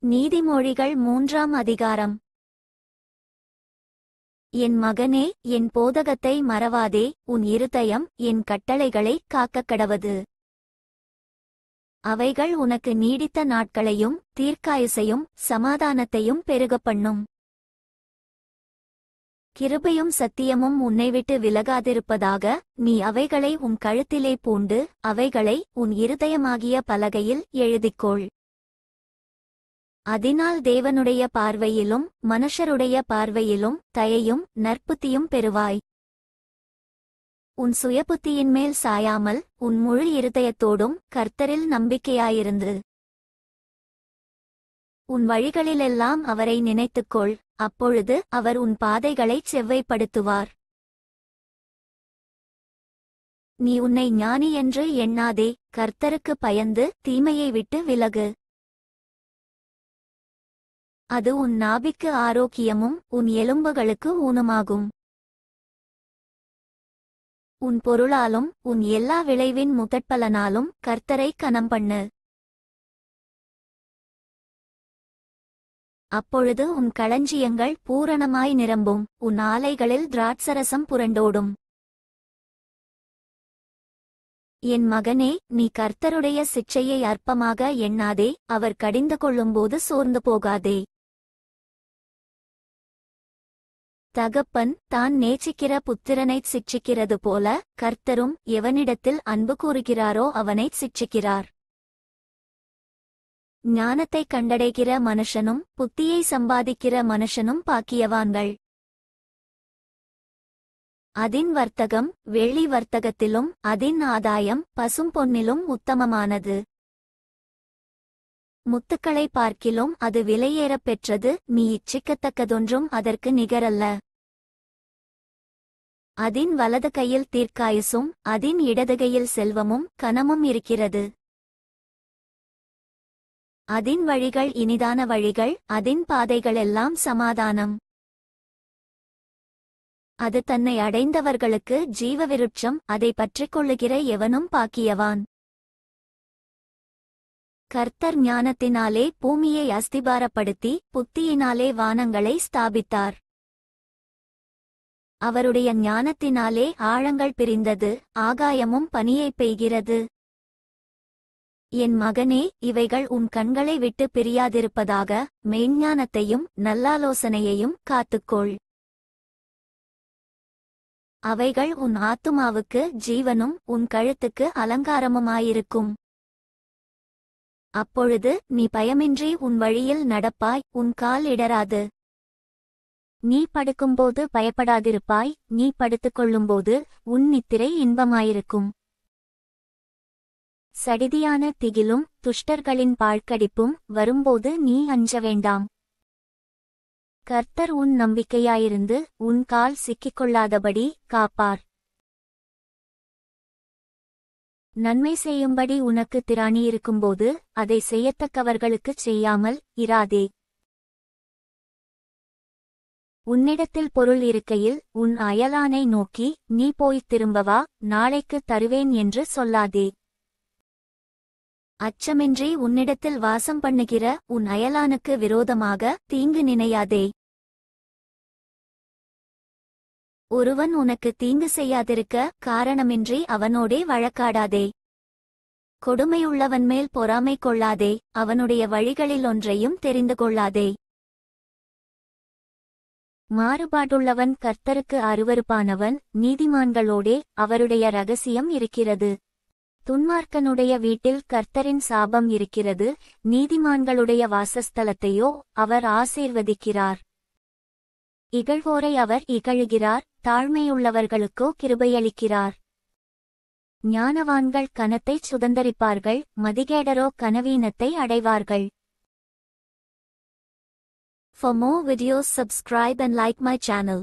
நீதிமொழிகள் 3ஆம் அதிகாரம். என் மகனே, என் போதகத்தை மறவாதே, உன் இருதயம் என் கட்டளைகளைக் காக்கக்கடவது. அவைகள் உனக்கு நீடித்த நாட்களையும் தீர்க்காயுசையும் சமாதானத்தையும் பெருகப்பண்ணும். கிருபையும் சத்தியமும் உன்னைவிட்டு விலகாதிருப்பதாக, நீ அவைகளை உன் கழுத்திலே பூண்டு, அவைகளை உன் இருதயமாகிய பலகையில் எழுதிக்கொள். அதனால் தேவனுடைய பார்வையிலும் மனுஷருடைய பார்வையிலும் தயையும் நற்புத்தியும் பெறுவாய். உன் சுயபுத்தியின்மேல் சாயாமல் உன் முழு இருதயத்தோடும் கர்த்தரில் நம்பிக்கையாயிருந்து உன் வழிகளிலெல்லாம் அவரை நினைத்துக்கொள். அப்பொழுது அவர் உன் பாதைகளைச் செவ்வைப்படுத்துவார். நீ உன்னை ஞானி என்று எண்ணாதே, கர்த்தருக்கு பயந்து தீமையை விட்டு விலகு. அது உன் நாபிக்கு ஆரோக்கியமும் உன் எலும்புகளுக்கு ஊனமாகும். உன் பொருளாலும் உன் எல்லா விளைவின் முதற்பலனாலும் கர்த்தரை கனம் பண்ணு. அப்பொழுது உன் களஞ்சியங்கள் பூரணமாய் நிரம்பும், உன் ஆலைகளில் திராட்சரசம் புரண்டோடும். என் மகனே, நீ கர்த்தருடைய சிட்சையை அற்பமாக எண்ணாதே, அவர் கடிந்து கொள்ளும்போது சோர்ந்து போகாதே. தகப்பன் தான் நேசிக்கிற புத்திரனைச் சிட்சிக்கிறது போல, கர்த்தரும் எவனிடத்தில் அன்பு கூறுகிறாரோ அவனைச் சிட்சிக்கிறார். ஞானத்தைக் கண்டடைகிற மனுஷனும் புத்தியை சம்பாதிக்கிற மனுஷனும் பாக்கியவான்கள். அதின் வர்த்தகம் வெள்ளி வர்த்தகத்திலும் அதின் ஆதாயம் பசும்பொன்னிலும் உத்தமமானது. முத்துக்களை பார்க்கிலும் அது விலையேறப் பெற்றது, நீ இச்சிக்கத்தக்கதொன்றும் அதற்கு நிகரல்ல. அதின் வலது கையில் தீர்க்காயுசும் அதின் இடது கையில் செல்வமும் கனமும் இருக்கிறது. அதின் வழிகள் இனிதான வழிகள், அதின் பாதைகளெல்லாம் சமாதானம். அது தன்னை அடைந்தவர்களுக்கு ஜீவவிருட்சம், அதை பற்றிக்கொள்ளுகிற எவனும் பாக்கியவான். கர்த்தர் ஞானத்தினாலே பூமியை அஸ்திபாரப்படுத்தி புத்தியினாலே வானங்களை ஸ்தாபித்தார். அவருடைய ஞானத்தினாலே ஆழங்கள் பிரிந்தது, ஆகாயமும் பனியைப் பெய்கிறது. என் மகனே, இவைகள் உன் கண்களை விட்டு பிரியாதிருப்பதாக, மெய்ஞானத்தையும் நல்லாலோசனையையும் காத்துக்கொள். அவைகள் உன் ஆத்துமாவுக்கு ஜீவனும் உன் கழுத்துக்கு அலங்காரமுமாயிருக்கும். அப்பொழுது நீ பயமின்றி உன் வழியில் நடப்பாய், உன் கால் இடராது. நீ படுக்கும்போது பயப்படாதிருப்பாய், நீ படுத்துக்கொள்ளும்போது உன் நித்திரை இன்பமாயிருக்கும். சடிதியான திகிலும் துஷ்டர்களின் பாழ்கடிப்பும் வரும்போது நீ அஞ்ச வேண்டாம். கர்த்தர் உன் நம்பிக்கையாயிருந்து உன் கால் சிக்கிக்கொள்ளாதபடி காப்பார். நன்மை செய்யும்படி உனக்கு திராணியிருக்கும்போது அதை செய்யத்தக்கவர்களுக்குச் செய்யாமல் இராதே. உன்னிடத்தில் பொருள் இருக்கையில் உன் அயலானை நோக்கி, நீ போய்த் திரும்பவா, நாளைக்குத் தருவேன் என்று சொல்லாதே. அச்சமின்றி உன்னிடத்தில் வாசம் பண்ணுகிற உன் அயலானுக்கு விரோதமாக தீங்கு நினையாதே. ஒருவன் உனக்கு தீங்கு செய்யாதிருக்க காரணமின்றி அவனோடே வழக்காடாதே. கொடுமையுள்ளவன் மேல் பொறாமை கொள்ளாதே, அவனுடைய வழிகளில் ஒன்றையும் தெரிந்து கொள்ளாதே. மாறுபாடுள்ளவன் கர்த்தருக்கு அருவருப்பானவன், நீதிமான்களோடே அவருடைய இரகசியம் இருக்கிறது. துன்மார்க்கனுடைய வீட்டில் கர்த்தரின் சாபம் இருக்கிறது, நீதிமான்களுடைய வாசஸ்தலத்தையோ அவர் ஆசீர்வதிக்கிறார். இகழ்வோரை அவர் இகழுகிறார், தாழ்மையுள்ளவர்களுக்கோ கிருபையளிக்கிறார். ஞானவான்கள் கனத்தைச் சுதந்தரிப்பார்கள், மதிகேடரோ கனவீனத்தை அடைவார்கள். For more videos, subscribe and like my channel.